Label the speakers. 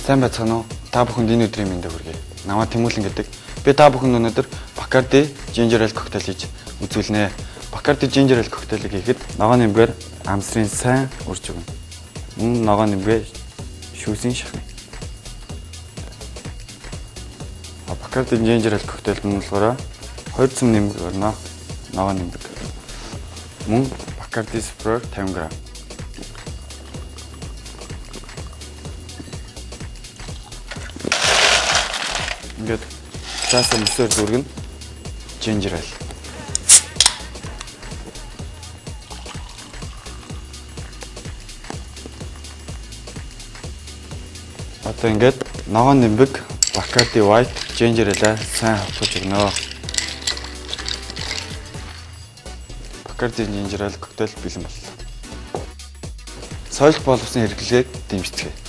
Speaker 1: Сайн байцгаана уу? Та бүхэнд энэ өдрийн мэндийг хүргэе. Намайг Тэмүүлэн гэдэг. Би та бүхэнд өнөөдөр Bacardi Ginger Ale коктейл хийж үзүүлнэ. Bacardi Ginger Ale коктейлийг хийхэд ногоон нэмгээр амсрын сайн урж өгнө. Мөн ногоон нэмгээ шүүсийн шахна. Bacardi Ginger Ale коктейлд нь болохоор 2 цэм нэмэг орно. Ногоон нэмэг. Мөн Bacardi Spray 50 г. Ингээд цаасан мөсөөр дүүргэн Ginger Ale. Одоо ингээд ногоон нэмбэг Bacardi White Ginger Ale сайн хавтуулж өгнө. Bacardi Ginger Ale коктейл бэлэн боллоо. Соёлт боловсон хэрэглээг дэмждэг.